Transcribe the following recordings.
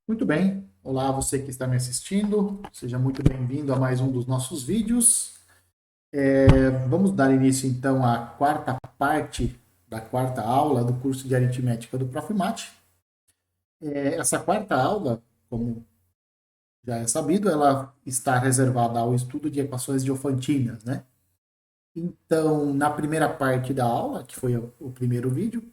Muito bem. Olá, você que está me assistindo. Seja muito bem-vindo a mais um dos nossos vídeos. Vamos dar início, então, à quarta parte da quarta aula do curso de aritmética do Profimat. Essa quarta aula, como já é sabido, ela está reservada ao estudo de equações diofantinas, né? Então, na primeira parte da aula, que foi o primeiro vídeo,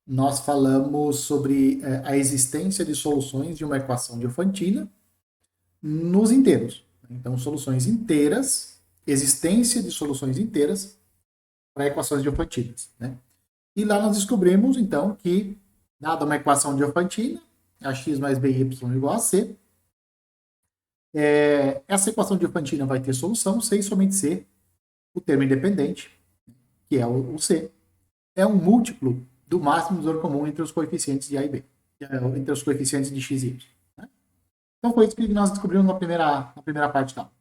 nós falamos sobre a existência de soluções de uma equação diofantina nos inteiros. Então, soluções inteiras, existência de soluções inteiras para equações diofantinas. Né? E lá nós descobrimos, então, que, dada uma equação diofantina, a x mais by igual a c, essa equação diofantina vai ter solução se e somente se o termo independente, que é o c, é um múltiplo do máximo divisor comum entre os coeficientes de a e b, entre os coeficientes de x e y. Né? Então, foi isso que nós descobrimos na primeira parte da aula.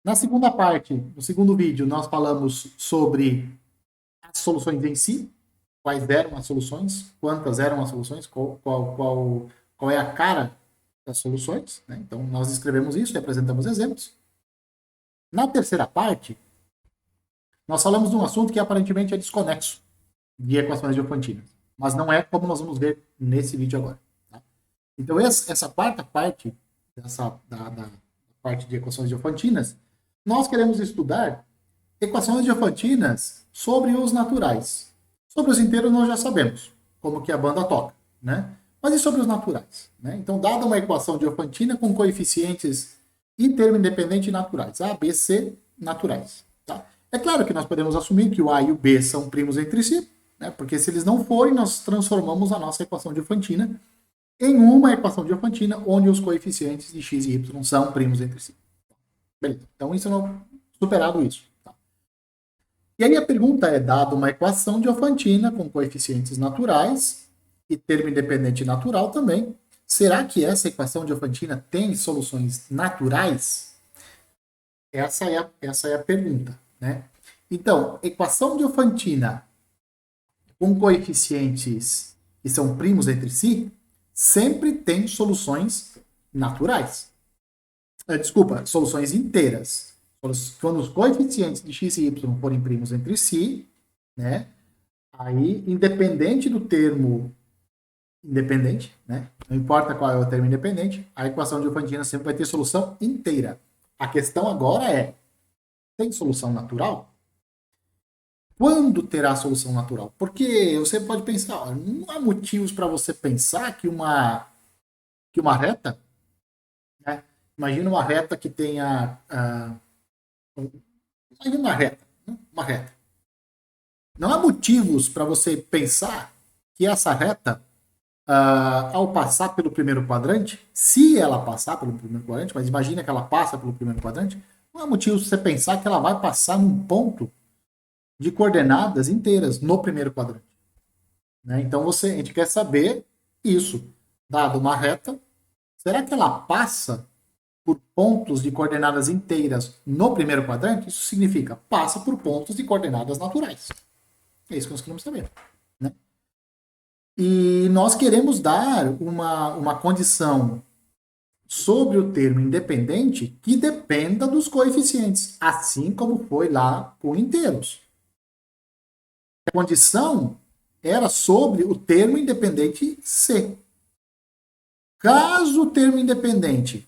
Na segunda parte, no segundo vídeo, nós falamos sobre as soluções em si, quais eram as soluções, quantas eram as soluções, qual é a cara das soluções. Né? Então, nós escrevemos isso e apresentamos exemplos. Na terceira parte, nós falamos de um assunto que aparentemente é desconexo de equações diofantinas, mas não é como nós vamos ver nesse vídeo agora. Tá? Então, essa quarta parte da parte de equações diofantinas, nós queremos estudar equações diofantinas sobre os naturais. Sobre os inteiros nós já sabemos como que a banda toca, né? Mas e sobre os naturais? Né? Então, dada uma equação diofantina com coeficientes e termo independente naturais, A, B, C, naturais. Tá? É claro que nós podemos assumir que o A e o B são primos entre si, né? Porque se eles não forem, nós transformamos a nossa equação diofantina em uma equação diofantina onde os coeficientes de x e y são primos entre si. Beleza. Então, isso não superado isso. Tá? E aí a pergunta é, dada uma equação diofantina com coeficientes naturais e termo independente natural também, será que essa equação diofantina tem soluções naturais? Essa é a pergunta. Né? Então, equação diofantina com coeficientes que são primos entre si, sempre tem soluções naturais. Desculpa, soluções inteiras. Quando os coeficientes de x e y forem primos entre si, né? Aí, independente do termo independente, né? Não importa qual é o termo independente, a equação diofantina sempre vai ter solução inteira. A questão agora é, tem solução natural? Quando terá solução natural? Porque você pode pensar, ó, não há motivos para você pensar que uma reta, né? Imagina uma reta que tenha, imagina uma reta, né? Uma reta. Não há motivos para você pensar que essa reta, ao passar pelo primeiro quadrante, se ela passar pelo primeiro quadrante, mas imagina que ela passa pelo primeiro quadrante, não há motivo para você pensar que ela vai passar num ponto de coordenadas inteiras no primeiro quadrante. Né? Então a gente quer saber isso. Dado uma reta, será que ela passa por pontos de coordenadas inteiras no primeiro quadrante? Isso significa passa por pontos de coordenadas naturais. É isso que nós queremos saber. Né? E nós queremos dar uma condição sobre o termo independente que dependa dos coeficientes, assim como foi lá com inteiros. A condição era sobre o termo independente C. Caso o termo independente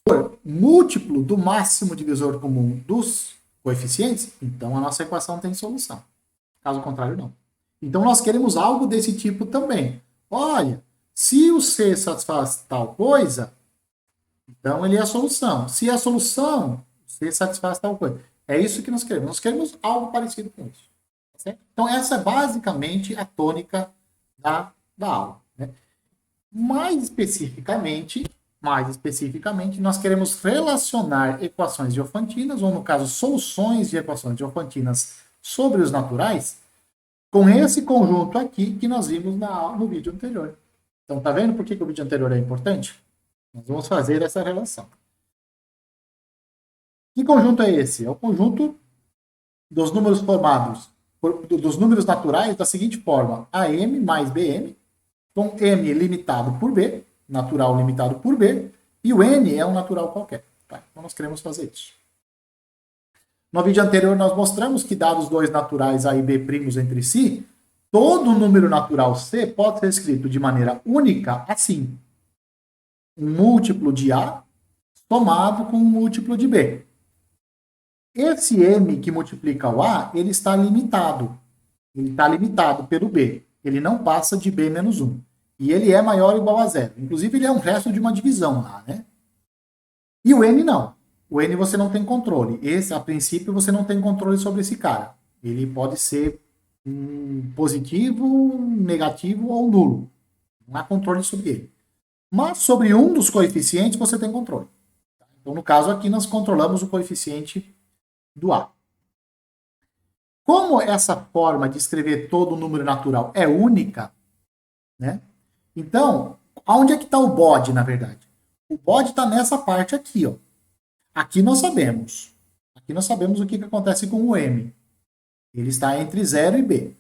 for múltiplo do máximo divisor comum dos coeficientes, então a nossa equação tem solução. Caso contrário, não. Então nós queremos algo desse tipo também. Olha, se o C satisfaz tal coisa, então ele é a solução. Se é a solução, o C satisfaz tal coisa. É isso que nós queremos. Nós queremos algo parecido com isso. Certo? Então essa é basicamente a tônica da aula. Né? Mais especificamente, nós queremos relacionar equações diofantinas, ou no caso, soluções de equações diofantinas sobre os naturais, com esse conjunto aqui que nós vimos no vídeo anterior. Então, tá vendo por que o vídeo anterior é importante? Nós vamos fazer essa relação. Que conjunto é esse? É o conjunto dos números formados dos números naturais da seguinte forma: AM mais BM, com M limitado por B, natural limitado por B, e o N é um natural qualquer. Tá? Então nós queremos fazer isso. No vídeo anterior nós mostramos que dados dois naturais A e B primos entre si, todo número natural C pode ser escrito de maneira única assim: um múltiplo de A somado com um múltiplo de B. Esse M que multiplica o A, ele está limitado. Ele está limitado pelo B. Ele não passa de B menos 1. E ele é maior ou igual a zero. Inclusive, ele é um resto de uma divisão lá, né? E o N não. O N você não tem controle. Esse, a princípio, você não tem controle sobre esse cara. Ele pode ser positivo, negativo ou nulo. Não há controle sobre ele. Mas sobre um dos coeficientes você tem controle. Então, no caso aqui, nós controlamos o coeficiente do A. Como essa forma de escrever todo o número natural é única, né? Então, onde é que está o bode, na verdade? O bode está nessa parte aqui, ó. Aqui nós sabemos. Aqui nós sabemos o que acontece com o M. Ele está entre 0 e B.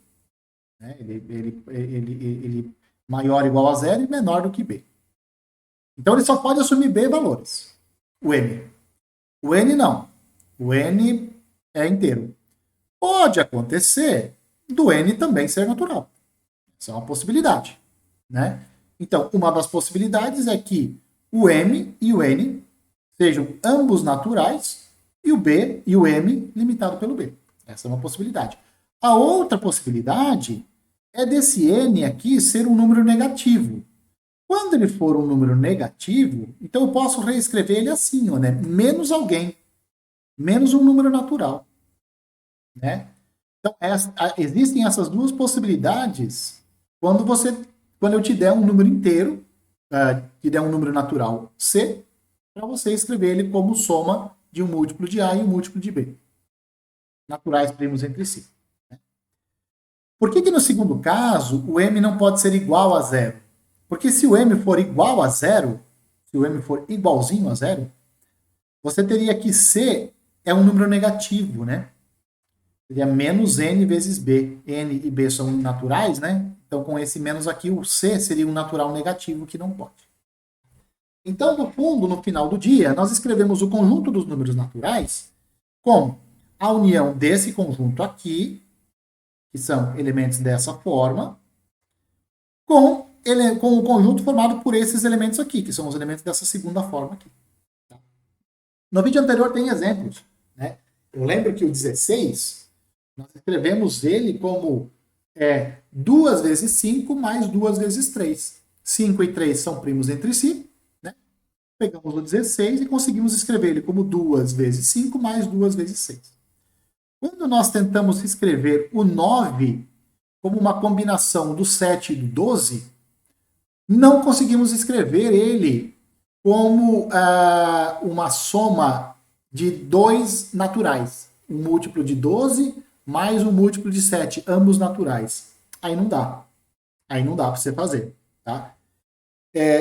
Né? Ele maior ou igual a 0 e menor do que B. Então, ele só pode assumir B valores. O M. O N não. O N é inteiro. Pode acontecer do N também ser natural. Isso é uma possibilidade. Né? Então, uma das possibilidades é que o M e o N sejam ambos naturais e o B e o M limitado pelo B. Essa é uma possibilidade. A outra possibilidade é desse N aqui ser um número negativo. Quando ele for um número negativo, então eu posso reescrever ele assim, ó, né? Menos alguém. Menos um número natural. Né? Então, existem essas duas possibilidades quando eu te der um número inteiro, te der um número natural C, para você escrever ele como soma de um múltiplo de A e um múltiplo de B. Naturais primos entre si. Né? Por que no segundo caso o M não pode ser igual a zero? Porque se o M for igual a zero, se o M for igualzinho a zero, você teria que C é um número negativo, né? Seria menos N vezes B. N e B são naturais, né? Então, com esse menos aqui, o C seria um natural negativo que não pode. Então, no fundo, no final do dia, nós escrevemos o conjunto dos números naturais como a união desse conjunto aqui, que são elementos dessa forma, com o conjunto formado por esses elementos aqui, que são os elementos dessa segunda forma aqui. No vídeo anterior tem exemplos. Né? Eu lembro que o 16, nós escrevemos ele como 2 vezes 5 mais 2 vezes 3. 5 e 3 são primos entre si. Né? Pegamos o 16 e conseguimos escrever ele como 2 vezes 5 mais 2 vezes 6. Quando nós tentamos escrever o 9 como uma combinação do 7 e do 12, não conseguimos escrever ele como uma soma de dois naturais. Um múltiplo de 12 mais um múltiplo de 7, ambos naturais. Aí não dá. Aí não dá para você fazer. Tá?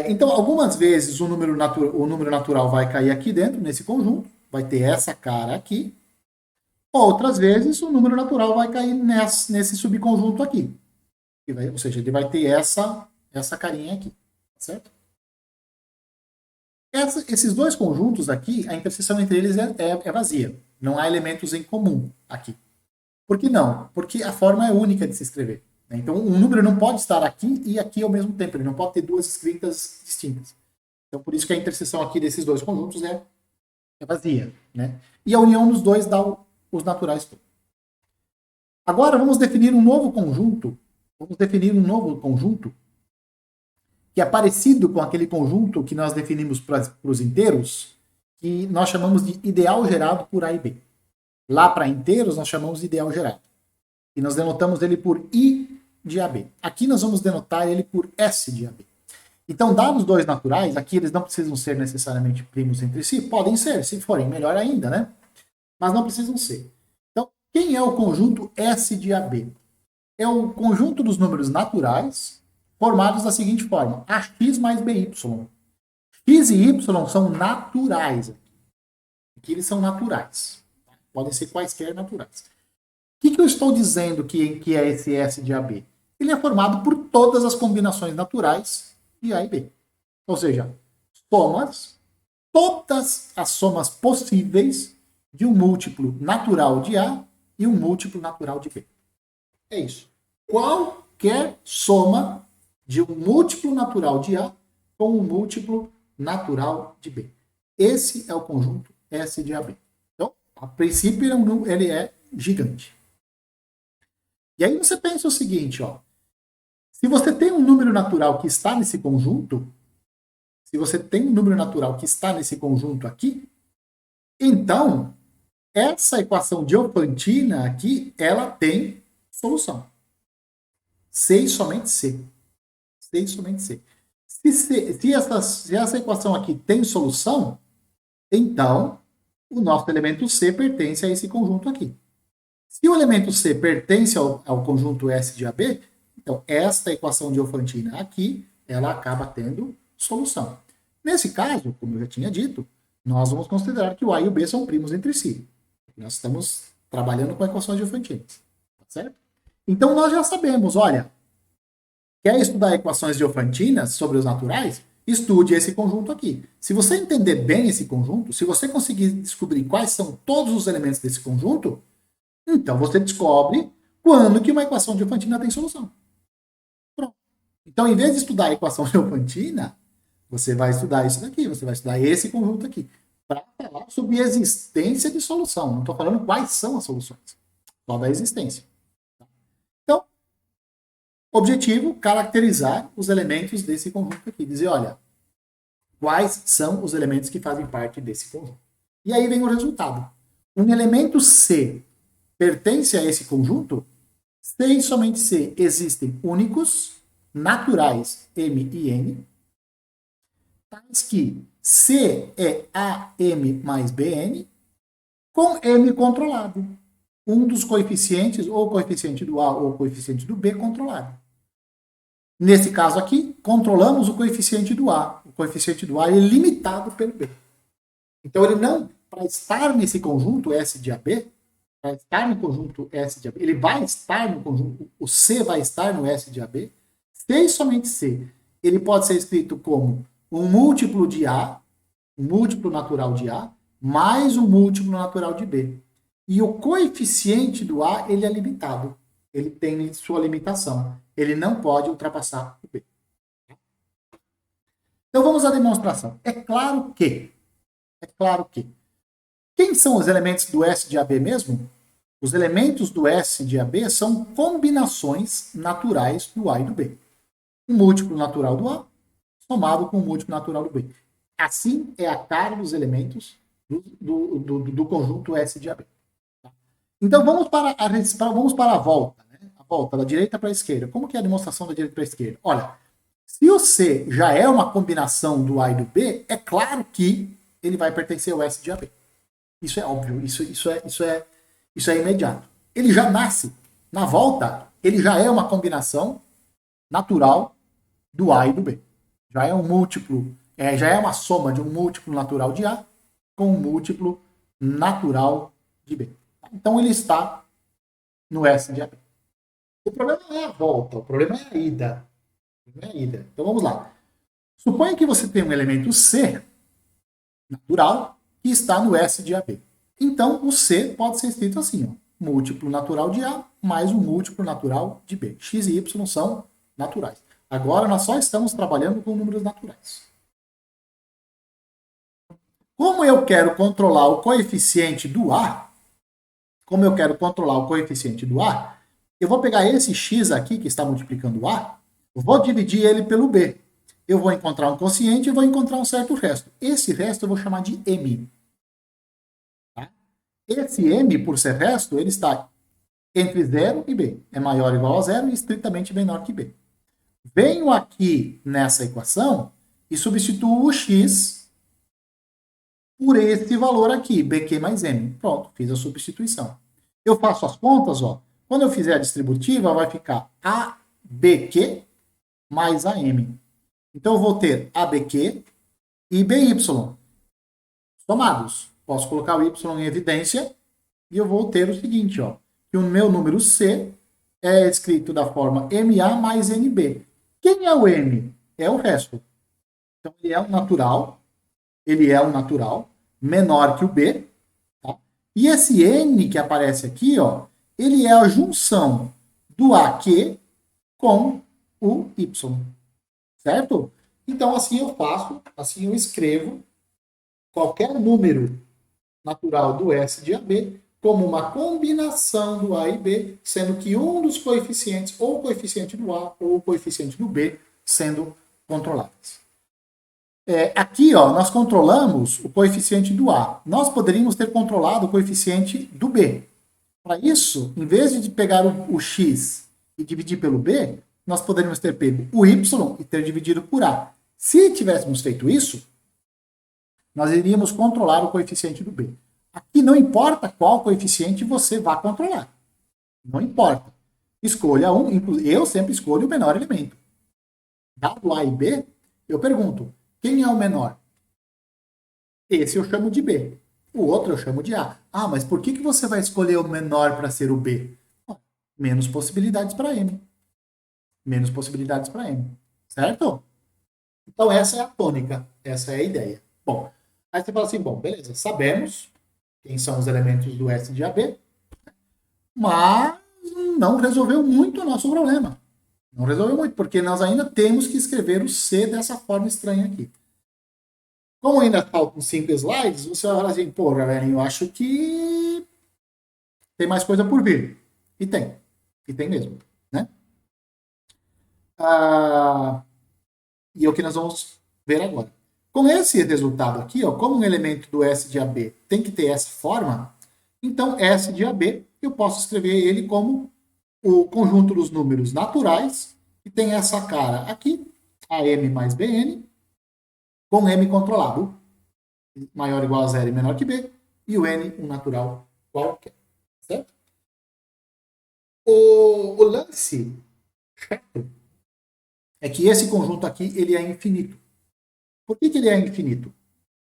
Então, algumas vezes o número natural vai cair aqui dentro, nesse conjunto. Vai ter essa cara aqui. Outras vezes o número natural vai cair nesse subconjunto aqui. Ou seja, ele vai ter essa carinha aqui. Certo? Esses dois conjuntos aqui, a interseção entre eles é vazia. Não há elementos em comum aqui. Por que não? Porque a forma é única de se escrever. Né? Então, um número não pode estar aqui e aqui ao mesmo tempo. Ele não pode ter duas escritas distintas. Então, por isso que a interseção aqui desses dois conjuntos é vazia. Né? E a união dos dois dá os naturais todos. Agora, vamos definir um novo conjunto. Vamos definir um novo conjunto que é parecido com aquele conjunto que nós definimos para os inteiros, que nós chamamos de ideal gerado por A e B. Lá para inteiros, nós chamamos de ideal gerado. E nós denotamos ele por I de AB. Aqui nós vamos denotar ele por S de AB. Então, dados dois naturais, aqui eles não precisam ser necessariamente primos entre si. Podem ser, se forem, melhor ainda, né? Mas não precisam ser. Então, quem é o conjunto S de AB? É o conjunto dos números naturais formados da seguinte forma: AX mais BY. X e Y são naturais. Aqui eles são naturais. Podem ser quaisquer naturais. que eu estou dizendo que é esse S de AB? Ele é formado por todas as combinações naturais de A e B. Ou seja, somas, todas as somas possíveis de um múltiplo natural de A e um múltiplo natural de B. É isso. Qualquer soma de um múltiplo natural de A com um múltiplo natural de B. Esse é o conjunto S de AB. Então, a princípio, ele é gigante. E aí você pensa o seguinte, ó. Se você tem um número natural que está nesse conjunto, se você tem um número natural que está nesse conjunto aqui, então, essa equação diofantina aqui, ela tem solução. C e somente C. C e somente C. Se essa equação aqui tem solução, então o nosso elemento C pertence a esse conjunto aqui. Se o elemento C pertence ao conjunto S de AB, então esta equação diofantina aqui, ela acaba tendo solução. Nesse caso, como eu já tinha dito, nós vamos considerar que o A e o B são primos entre si. Nós estamos trabalhando com equações diofantinas. Tá certo? Então nós já sabemos, olha, quer estudar equações diofantinas sobre os naturais? Estude esse conjunto aqui. Se você entender bem esse conjunto, se você conseguir descobrir quais são todos os elementos desse conjunto, então você descobre quando que uma equação diofantina tem solução. Pronto. Então, em vez de estudar a equação diofantina, você vai estudar isso daqui, você vai estudar esse conjunto aqui, para falar sobre a existência de solução. Não estou falando quais são as soluções, só da existência. Então, objetivo, caracterizar os elementos desse conjunto aqui. Dizer, olha, quais são os elementos que fazem parte desse conjunto. E aí vem o resultado. Um elemento C pertence a esse conjunto? C e somente C existem únicos, naturais M e N, tais que C é AM mais BN, com M controlado. Um dos coeficientes, ou coeficiente do A ou coeficiente do B, controlado. Nesse caso aqui, controlamos o coeficiente do A. O coeficiente do A é limitado pelo B. Então, ele não, para estar nesse conjunto S de AB, para estar no conjunto S de AB, ele vai estar no conjunto, o C vai estar no S de AB, C e somente C. Ele pode ser escrito como um múltiplo de A, um múltiplo natural de A, mais um múltiplo natural de B. E o coeficiente do A, ele é limitado. Ele tem sua limitação. Ele não pode ultrapassar o B. Então vamos à demonstração. É claro que, quem são os elementos do S de AB mesmo? Os elementos do S de AB são combinações naturais do A e do B. Um múltiplo natural do A somado com um múltiplo natural do B. Assim é a cara dos elementos do conjunto S de AB. Então vamos para a volta, né? A volta da direita para a esquerda. Como que é a demonstração da direita para a esquerda? Olha, se o C já é uma combinação do A e do B, é claro que ele vai pertencer ao S de AB. Isso é óbvio, isso é imediato. Ele já nasce, na volta, ele já é uma combinação natural do A e do B. Já é um múltiplo, já é uma soma de um múltiplo natural de A com um múltiplo natural de B. Então ele está no S de AB. O problema não é a volta, o problema é a ida. Então vamos lá. Suponha que você tem um elemento C natural que está no S de AB. Então o C pode ser escrito assim, ó, múltiplo natural de A mais um múltiplo natural de B. X e Y são naturais. Agora nós só estamos trabalhando com números naturais. Como eu quero controlar o coeficiente do A, eu vou pegar esse X aqui, que está multiplicando o A, vou dividir ele pelo B. Eu vou encontrar um quociente e vou encontrar um certo resto. Esse resto eu vou chamar de M. Tá? Esse M, por ser resto, ele está entre 0 e B. É maior ou igual a 0 e estritamente menor que B. Venho aqui nessa equação e substituo o X por esse valor aqui, BQ mais M. Pronto, fiz a substituição. Eu faço as contas, ó. Quando eu fizer a distributiva, vai ficar ABQ mais AM. Então, eu vou ter ABQ e BY somados. Posso colocar o Y em evidência e eu vou ter o seguinte, ó. que o meu número C é escrito da forma MA mais NB. Quem é o M? É o resto. Então, ele é um natural menor que o B, tá? E esse N que aparece aqui, ó, ele é a junção do AQ com o Y, certo? Então, assim eu faço, assim eu escrevo qualquer número natural do S de AB como uma combinação do A e B, sendo que um dos coeficientes, ou o coeficiente do A ou o coeficiente do B, sendo controlados. Aqui, ó, nós controlamos o coeficiente do A. Nós poderíamos ter controlado o coeficiente do B. Para isso, em vez de pegar o x e dividir pelo b, nós poderíamos ter pego o y e ter dividido por a. Se tivéssemos feito isso, nós iríamos controlar o coeficiente do b. Aqui não importa qual coeficiente você vai controlar. Não importa. Escolha um, eu sempre escolho o menor elemento. Dado a e b, eu pergunto, quem é o menor? Esse eu chamo de b. O outro eu chamo de A. Ah, mas por que você vai escolher o menor para ser o B? Menos possibilidades para M. Menos possibilidades para M. Certo? Então, essa é a tônica. Essa é a ideia. Bom, aí você fala assim, bom, beleza, sabemos quem são os elementos do S de AB, mas não resolveu muito o nosso problema. Não resolveu muito, porque nós ainda temos que escrever o C dessa forma estranha aqui. Como ainda faltam 5 slides, você vai falar assim, pô, galera, eu acho que tem mais coisa por vir. E tem. E tem mesmo. Né? E é o que nós vamos ver agora. Com esse resultado aqui, ó, como um elemento do S de AB tem que ter essa forma, então S de AB eu posso escrever ele como o conjunto dos números naturais, que tem essa cara aqui, AM mais BN, com M controlado, maior ou igual a zero e menor que B, e o N um natural qualquer. Certo? O lance chato é que esse conjunto aqui ele é infinito. Por que ele é infinito?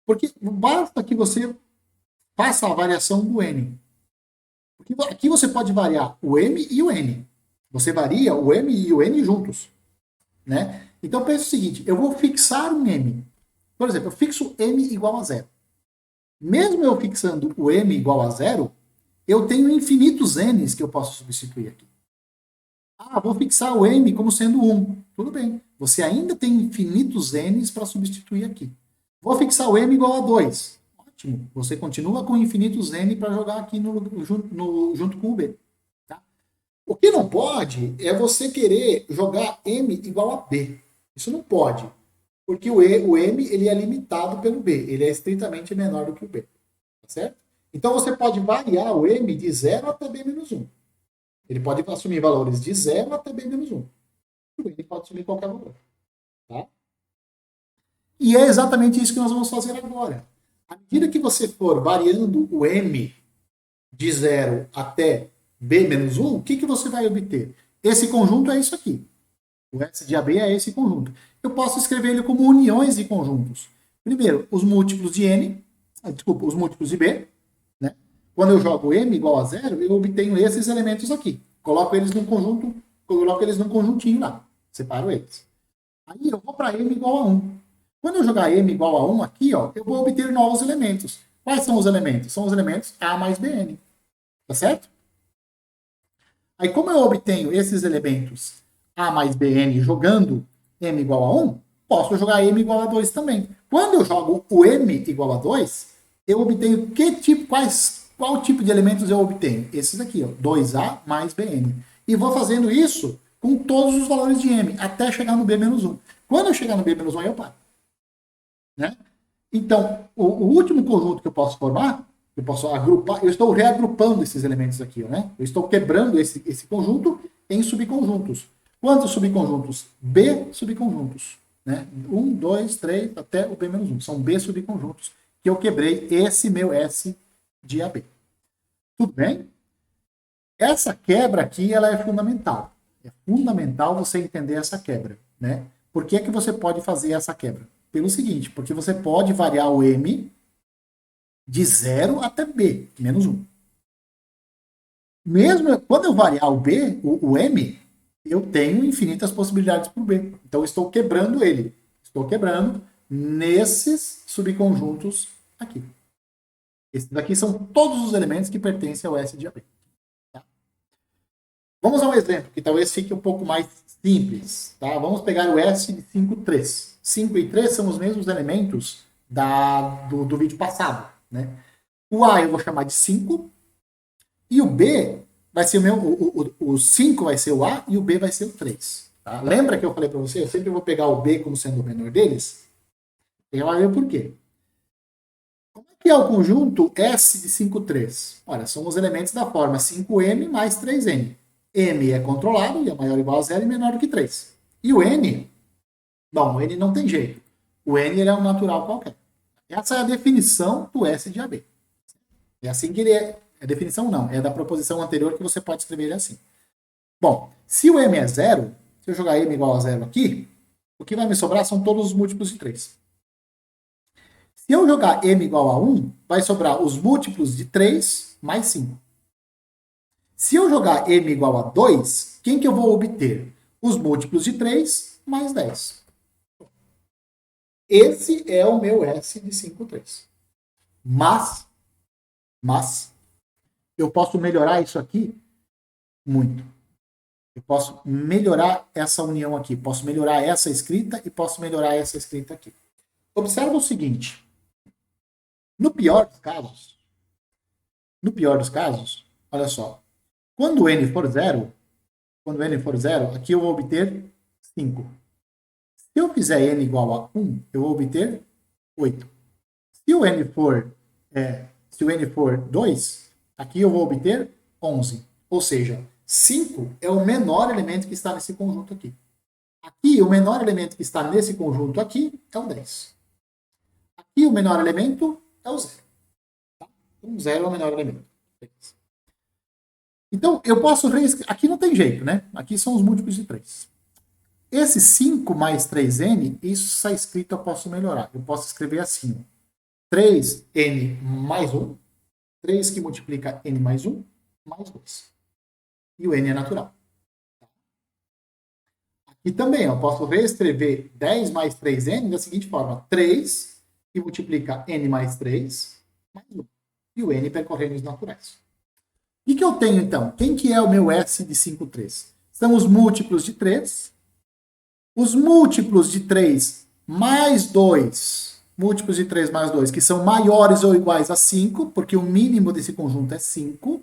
Porque basta que você faça a variação do N. Porque aqui você pode variar o M e o N. Você varia o M e o N juntos. Né? Então pensa o seguinte, eu vou fixar um M. Por exemplo, eu fixo M igual a zero. Mesmo eu fixando o M igual a zero, eu tenho infinitos N's que eu posso substituir aqui. Ah, vou fixar o M como sendo 1. Tudo bem. Você ainda tem infinitos N's para substituir aqui. Vou fixar o M igual a 2. Ótimo. Você continua com infinitos N para jogar aqui junto com o B. Tá? O que não pode é você querer jogar M igual a B. Isso não pode. Porque o M ele é limitado pelo B. Ele é estritamente menor do que o B. Tá certo? Então você pode variar o M de 0 até B menos 1. Ele pode assumir valores de 0 até B menos 1. Ele pode assumir qualquer valor. Tá? E é exatamente isso que nós vamos fazer agora. À medida que você for variando o M de 0 até B menos 1, o que você vai obter? Esse conjunto é isso aqui. O S de AB é esse conjunto. Eu posso escrever ele como uniões de conjuntos. Primeiro, os múltiplos de N, os múltiplos de B. Né? Quando eu jogo M igual a 0, eu obtenho esses elementos aqui. Coloco eles num conjunto, coloco eles num conjuntinho lá. Separo eles. Aí eu vou para M igual a 1. Quando eu jogar M igual a 1 aqui, ó, eu vou obter novos elementos. Quais são os elementos? São os elementos A mais BN. Tá certo? Aí como eu obtenho esses elementos A mais BN jogando M igual a 1, posso jogar M igual a 2 também. Quando eu jogo o M igual a 2, eu obtenho qual tipo de elementos eu obtenho? Esses aqui, ó, 2A mais BN. E vou fazendo isso com todos os valores de M, até chegar no B menos 1. Quando eu chegar no B menos 1, eu paro. Né? Então, o último conjunto que eu posso formar, eu posso agrupar, eu estou reagrupando esses elementos aqui. Né? Eu estou quebrando esse conjunto em subconjuntos. Quantos subconjuntos? B subconjuntos. Né? 1, 2, 3, até o B menos 1. São B subconjuntos que eu quebrei esse meu S de AB. Tudo bem? Essa quebra aqui ela é fundamental. É fundamental você entender essa quebra. Né? Por que você pode fazer essa quebra? Pelo seguinte, porque você pode variar o M de 0 até B, menos 1. Mesmo quando eu variar o B, o M, eu tenho infinitas possibilidades para o B. Então, eu estou quebrando ele. Estou quebrando nesses subconjuntos aqui. Esses daqui são todos os elementos que pertencem ao S de AB. Tá? Vamos a um exemplo que talvez fique um pouco mais simples. Tá? Vamos pegar o S de 5, 3. 5 e 3 são os mesmos elementos do vídeo passado. Né? O A eu vou chamar de 5 e o B vai ser o 5 vai ser o A e o B vai ser o 3. Tá? Lembra que eu falei para você? Eu sempre vou pegar o B como sendo o menor deles? E vai ver por quê. Como é que é o conjunto S de 5, 3? Olha, são os elementos da forma 5M mais 3N. M é controlado e é maior ou igual a 0 e menor do que 3. E o N? Bom, o N não tem jeito. O N ele é um natural qualquer. Essa é a definição do S de AB. É assim que ele é. É definição não, é da proposição anterior que você pode escrever ele assim. Bom, se o M é 0, se eu jogar M igual a 0 aqui, o que vai me sobrar são todos os múltiplos de 3. Se eu jogar M igual a 1, vai sobrar os múltiplos de 3 mais 5. Se eu jogar M igual a 2, quem que eu vou obter? Os múltiplos de 3 mais 10. Esse é o meu S de 5, 3. Mas, eu posso melhorar isso aqui muito. Eu posso melhorar essa união aqui, posso melhorar essa escrita e posso melhorar essa escrita aqui. Observa o seguinte. No pior dos casos, olha só. Quando n for 0, aqui eu vou obter 5. Se eu fizer n igual a 1, eu vou obter 8. Se o n for 2, aqui eu vou obter 11. Ou seja, 5 é o menor elemento que está nesse conjunto aqui. Aqui, o menor elemento que está nesse conjunto aqui é o 10. Aqui, o menor elemento é o 0. Tá? Então, 0 é o menor elemento. Então, eu posso reescrever. Aqui não tem jeito, né? Aqui são os múltiplos de 3. Esse 5 mais 3n, isso está escrito, eu posso melhorar. Eu posso escrever assim: 3n mais 1, 3 que multiplica n mais 1, mais 2. E o n é natural. Aqui também, eu posso reescrever 10 mais 3n da seguinte forma: 3 que multiplica n mais 3, mais 1. E o n percorrendo os naturais. O que eu tenho, então? Quem que é o meu S de 5, 3? São os múltiplos de 3. Os múltiplos de 3 mais 2, múltiplos de 3 mais 2, que são maiores ou iguais a 5, porque o mínimo desse conjunto é 5.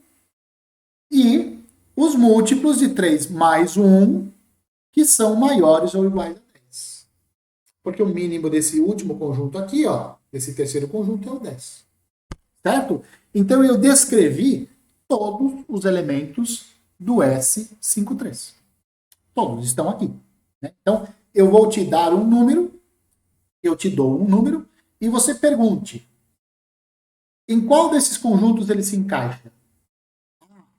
E os múltiplos de 3 mais 1, que são maiores ou iguais a 10. Porque o mínimo desse último conjunto aqui, ó, desse terceiro conjunto é o 10. Certo? Então eu descrevi todos os elementos do S53. Todos estão aqui. Né? Então, eu vou te dar um número, eu te dou um número, e você pergunte, em qual desses conjuntos ele se encaixa?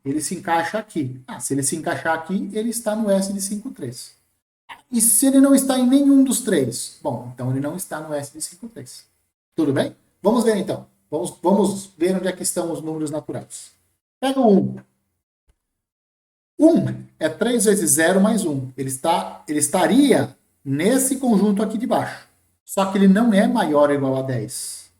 Ele se encaixa aqui. Se ele se encaixar aqui, ele está no S de 53. E se ele não está em nenhum dos três? Bom, então ele não está no S de 53. Tudo bem? Vamos ver então. Vamos ver onde é que estão os números naturais. Pega o 1. 1 é 3 vezes 0 mais 1. Ele estaria nesse conjunto aqui de baixo. Só que ele não é maior ou igual a 10.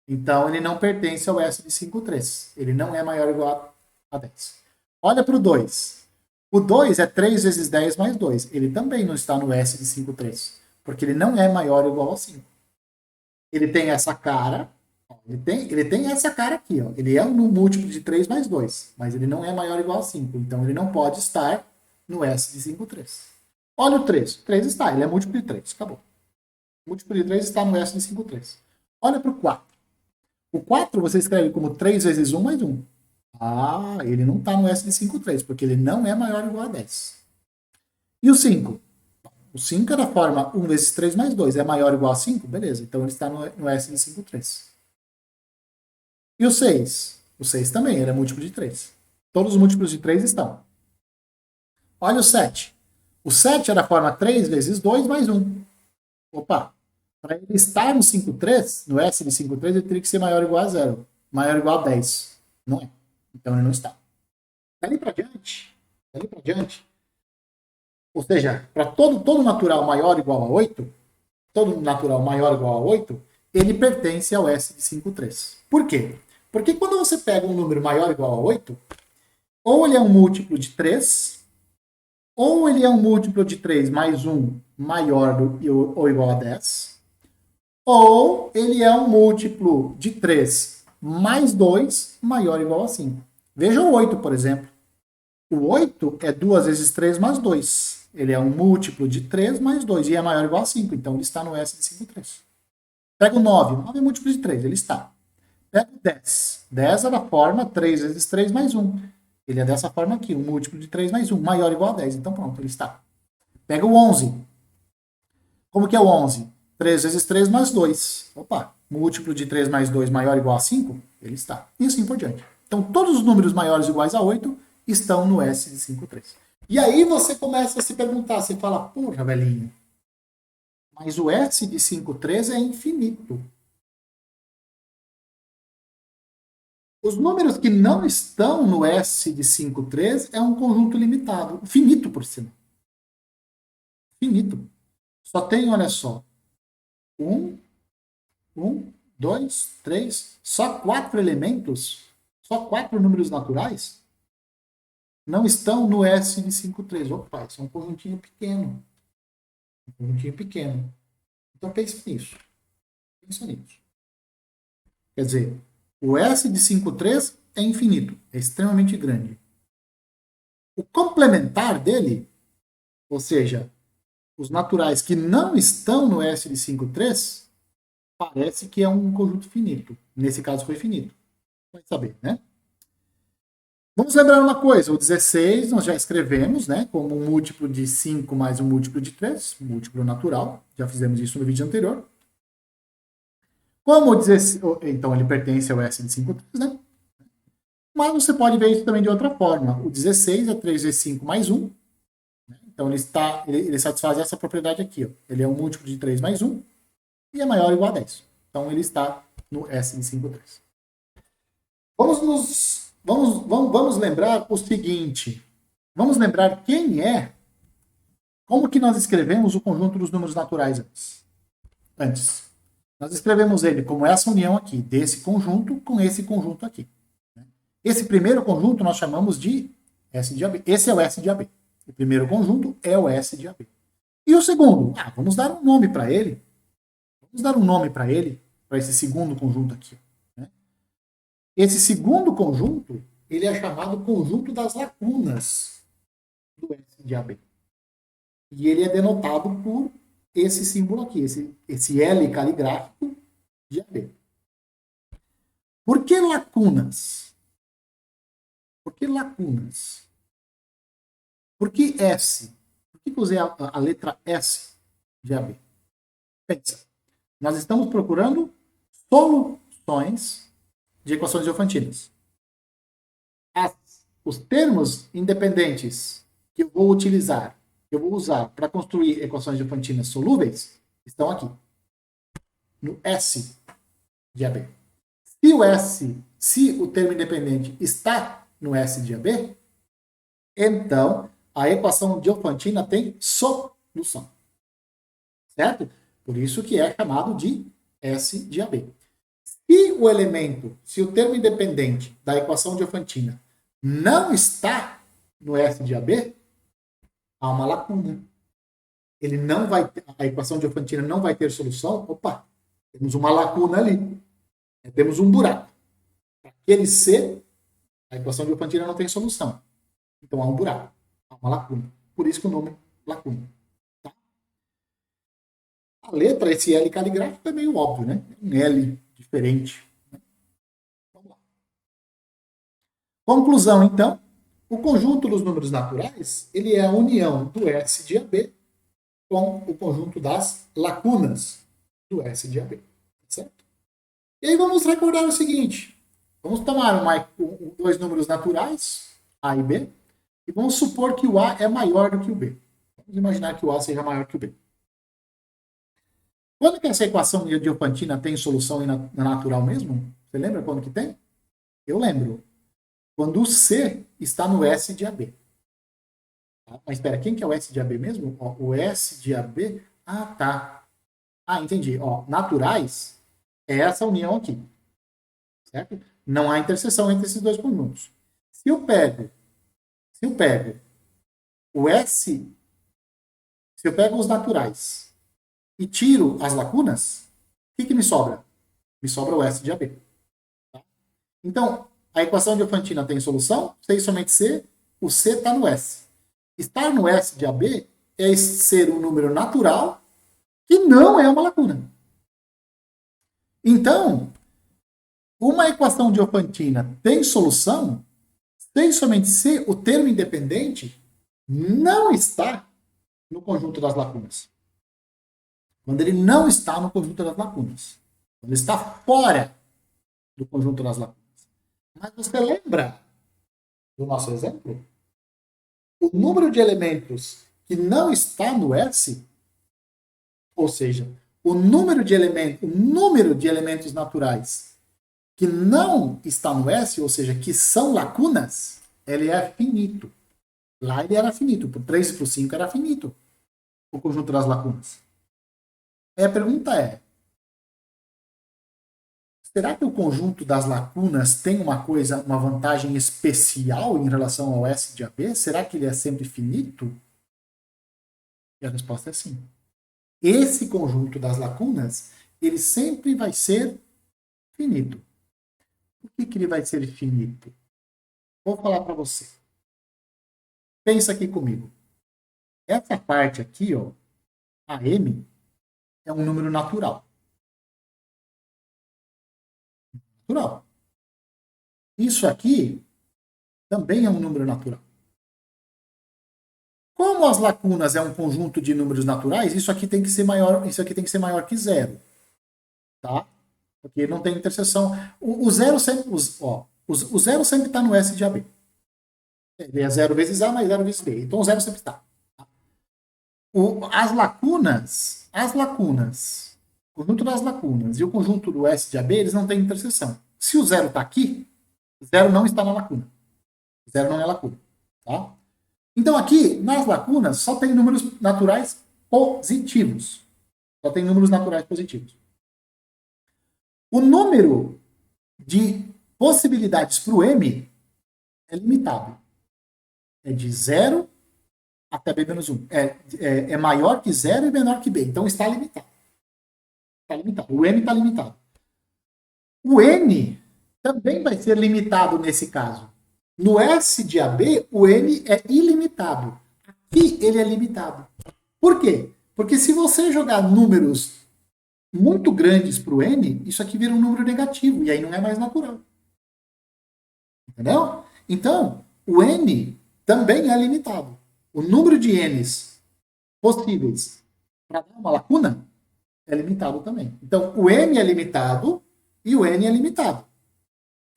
Então, ele não pertence ao S de 53. Ele não é maior ou igual a 10. Olha para o 2. O 2 é 3 vezes 10 mais 2. Ele também não está no S de 53. Porque ele não é maior ou igual a 5. Ele tem essa cara. Ele tem essa cara aqui, ó. Ele é um múltiplo de 3 mais 2, mas ele não é maior ou igual a 5. Então, ele não pode estar no S de 53. Olha o 3. O 3 está, ele é múltiplo de 3. Acabou. O múltiplo de 3 está no S de 53. Olha para o 4. O 4 você escreve como 3 vezes 1 mais 1. Ele não está no S de 53, porque ele não é maior ou igual a 10. E o 5? O 5 é da forma 1 vezes 3 mais 2. É maior ou igual a 5? Beleza, então ele está no S de 53. E o 6? O 6 também, ele é múltiplo de 3. Todos os múltiplos de 3 estão. Olha o 7. O 7 é da forma 3 vezes 2 mais 1. Opa! Para ele estar no 53, no S de 53, ele teria que ser maior ou igual a 0. Maior ou igual a 10. Não é. Então ele não está. dali para diante, ou seja, para todo natural maior ou igual a 8, todo natural maior ou igual a 8, ele pertence ao S de 5,3. Por quê? Porque quando você pega um número maior ou igual a 8, ou ele é um múltiplo de 3, ou ele é um múltiplo de 3 mais 1 maior ou igual a 10, ou ele é um múltiplo de 3 mais 2 maior ou igual a 5. Veja o 8, por exemplo. O 8 é 2 vezes 3 mais 2. Ele é um múltiplo de 3 mais 2 e é maior ou igual a 5. Então, ele está no S de 5,3. Pega o 9. 9 é múltiplo de 3. Ele está. Pega o 10. 10 é da forma 3 vezes 3 mais 1. Ele é dessa forma aqui. Um múltiplo de 3 mais 1. Maior ou igual a 10. Então, pronto. Ele está. Pega o 11. Como que é o 11? 3 vezes 3 mais 2. Opa. Múltiplo de 3 mais 2 maior ou igual a 5. Ele está. E assim por diante. Então, todos os números maiores ou iguais a 8 estão no S de 5,3. E aí você começa a se perguntar, você fala, porra, velhinho, mas o S de 5,3 é infinito. Os números que não estão no S de 5,3 é um conjunto limitado, finito por cima. Finito. Só tem, olha só, 1, 2, 3, só 4 elementos, só 4 números naturais não estão no S de 5,3. Opa, isso é um conjuntinho pequeno. Um conjuntinho pequeno. Então pense nisso. Pensa nisso. Quer dizer, o S de 5,3 é infinito, é extremamente grande. O complementar dele, ou seja, os naturais que não estão no S de 5,3, parece que é um conjunto finito. Nesse caso foi finito. Vai saber, né? Vamos lembrar uma coisa, o 16 nós já escrevemos, né, como um múltiplo de 5 mais um múltiplo de 3, múltiplo natural, já fizemos isso no vídeo anterior. Como o 16, então ele pertence ao S de 5,3, né? Mas você pode ver isso também de outra forma. O 16 é 3 vezes 5 mais 1. Né? Então ele satisfaz essa propriedade aqui. Ó. Ele é um múltiplo de 3 mais 1 e é maior ou igual a 10. Então ele está no S de 5,3. Vamos lembrar o seguinte. Vamos lembrar como que nós escrevemos o conjunto dos números naturais antes. Nós escrevemos ele como essa união aqui, desse conjunto com esse conjunto aqui. Esse primeiro conjunto nós chamamos de S de AB. Esse é o S de AB. O primeiro conjunto é o S de AB. E o segundo? Vamos dar um nome para ele. Vamos dar um nome para ele, para esse segundo conjunto aqui. Né? Esse segundo conjunto, ele é chamado conjunto das lacunas do S de AB. E ele é denotado por esse símbolo aqui, esse L caligráfico de AB. Por que lacunas? Por que lacunas? Por que S? Por que eu usei a letra S de AB? Pensa, nós estamos procurando soluções de equações diofantinas. Os termos independentes que eu vou utilizar, que eu vou usar para construir equações diofantinas solúveis, estão aqui, no S de AB. Se o termo independente está no S de AB, então a equação diofantina tem solução. Certo? Por isso que é chamado de S de AB. Se o termo independente da equação diofantina não está no S de AB, há uma lacuna. A equação diofantina não vai ter solução. Opa, temos uma lacuna ali. Temos um buraco. Aquele C, a equação diofantina não tem solução. Então há um buraco, há uma lacuna. Por isso que o nome lacuna. Tá? A letra, esse L caligráfico, é meio óbvio, né? Um L diferente. Vamos lá. Conclusão, então. O conjunto dos números naturais, ele é a união do S de AB com o conjunto das lacunas do S de AB. Certo? E aí vamos recordar o seguinte. Vamos tomar dois números naturais, A e B, e vamos supor que o A é maior do que o B. Vamos imaginar que o A seja maior que o B. Quando que essa equação diofantina tem solução na natural mesmo? Você lembra quando que tem? Eu lembro. quando o C está no S de AB. Tá? Mas espera, quem que é o S de AB mesmo? Ó, o S de AB... Ah, tá. Ah, entendi. Ó, naturais é essa união aqui. Certo? Não há interseção entre esses dois conjuntos. Se eu pego o S, se eu pego os naturais e tiro as lacunas, o que me sobra? Me sobra o S de AB. Tá? Então, a equação diofantina tem solução, C e somente C, o C está no S. Estar no S de AB é ser um número natural que não é uma lacuna. Então, uma equação diofantina tem solução, C e somente C, o termo independente não está no conjunto das lacunas. Quando ele não está no conjunto das lacunas. Quando ele está fora do conjunto das lacunas. Mas você lembra do nosso exemplo? O número de elementos que não está no S, ou seja, o número de elementos naturais que não está no S, ou seja, que são lacunas, ele é finito. Lá ele era finito. Por 3 e por 5 era finito. O conjunto das lacunas. Aí a pergunta é, será que o conjunto das lacunas tem uma vantagem especial em relação ao S de AB? Será que ele é sempre finito? E a resposta é sim. Esse conjunto das lacunas, ele sempre vai ser finito. Por que ele vai ser finito? Vou falar para você. Pensa aqui comigo. Essa parte aqui, ó, a M, é um número natural. Natural. Isso aqui também é um número natural. Como as lacunas é um conjunto de números naturais, isso aqui tem que ser maior que zero. Tá? Porque não tem interseção. O zero sempre, o zero sempre está no S de AB. Ele é zero vezes A mais zero vezes B. Então o zero sempre está. O conjunto das lacunas e o conjunto do S de AB, eles não têm interseção. Se o zero está aqui, o zero não está na lacuna. O zero não é lacuna. Tá? Então aqui, nas lacunas, só tem números naturais positivos. Só tem números naturais positivos. O número de possibilidades para o M é limitado. É de 0 até B menos 1. É maior que 0 e menor que B. Então está limitado. Está limitado. O M está limitado. O N também vai ser limitado nesse caso. No S de AB, o N é ilimitado. Aqui ele é limitado. Por quê? Porque se você jogar números muito grandes para o N, isso aqui vira um número negativo. E aí não é mais natural. Entendeu? Então, o N também é limitado. O número de N's possíveis para dar uma lacuna é limitado também. Então, o M é limitado e o N é limitado.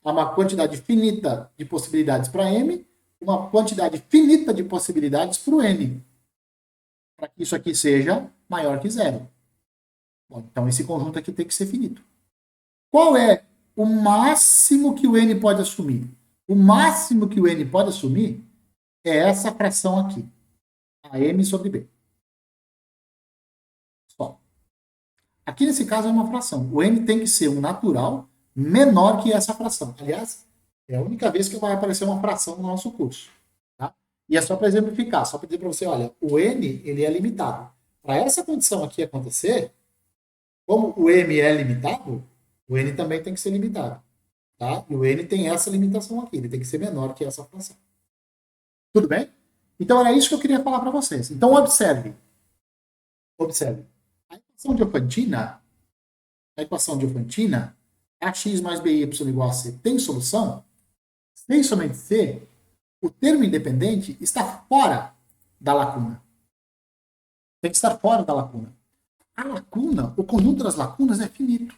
Há uma quantidade finita de possibilidades para M, uma quantidade finita de possibilidades para o N. Para que isso aqui seja maior que zero. Bom, então, esse conjunto aqui tem que ser finito. Qual é o máximo que o N pode assumir? O máximo que o N pode assumir é essa fração aqui. A M sobre B. Só. Aqui nesse caso é uma fração. O N tem que ser um natural menor que essa fração. Aliás, é a única vez que vai aparecer uma fração no nosso curso. Tá? E é só para exemplificar, só para dizer para você, olha, o N ele é limitado. Para essa condição aqui acontecer, como o M é limitado, o N também tem que ser limitado. Tá? E o N tem essa limitação aqui, ele tem que ser menor que essa fração. Tudo bem? Então era isso que eu queria falar para vocês. Então observe. Observe. A equação diofantina, ax mais by igual a c, tem solução? Se e somente c, o termo independente está fora da lacuna. Tem que estar fora da lacuna. A lacuna, o conjunto das lacunas é finito.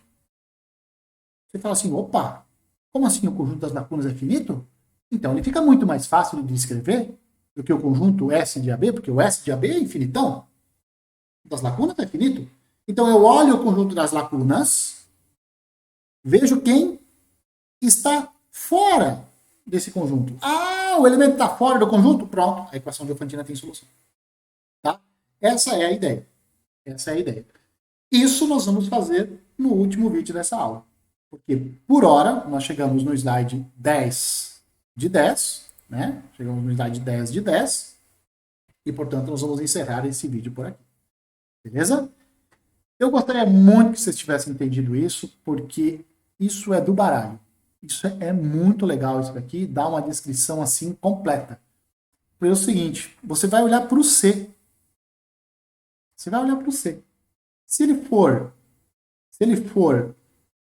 Você fala assim, opa, como assim o conjunto das lacunas é finito? Então, ele fica muito mais fácil de escrever do que o conjunto S de AB, porque o S de AB é infinitão. O das lacunas é finito. Então, eu olho o conjunto das lacunas, vejo quem está fora desse conjunto. Ah, o elemento está fora do conjunto? Pronto, a equação de Diofantina tem solução. Tá? Essa é a ideia. Essa é a ideia. Isso nós vamos fazer no último vídeo dessa aula. Porque, por hora, nós chegamos no slide 10 de 10, né? Chegamos no slide 10 de 10, e, portanto, nós vamos encerrar esse vídeo por aqui. Beleza? Eu gostaria muito que vocês tivessem entendido isso, porque isso é do baralho. Isso é muito legal, isso daqui, dá uma descrição assim completa. Porque é o seguinte, você vai olhar para o C. Você vai olhar para o C. Se ele for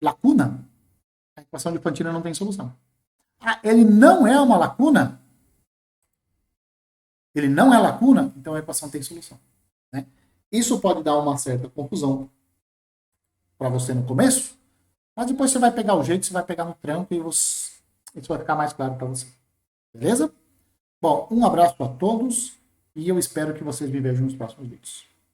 lacuna, a equação de Fantina não tem solução. Ah, ele não é uma lacuna? Ele não é lacuna? Então a equação tem solução. Né? Isso pode dar uma certa confusão para você no começo, mas depois você vai pegar o jeito, você vai pegar no tranco e isso vai ficar mais claro para você. Beleza? Bom, um abraço a todos e eu espero que vocês me vejam nos próximos vídeos.